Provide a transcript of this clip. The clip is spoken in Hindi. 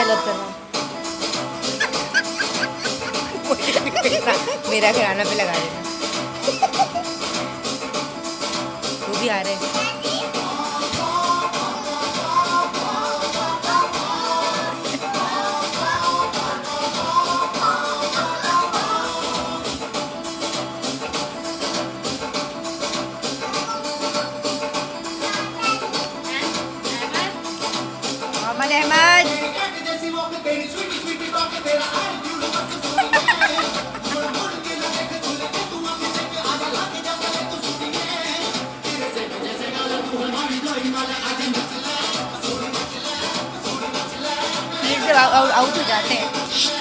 गलत कर रहा हूँ। मेरा खिलाना पे लगा देना। वो भी आ रहे हैं। मोहम्मद अहमद फिर से आउट हो जाते हैं।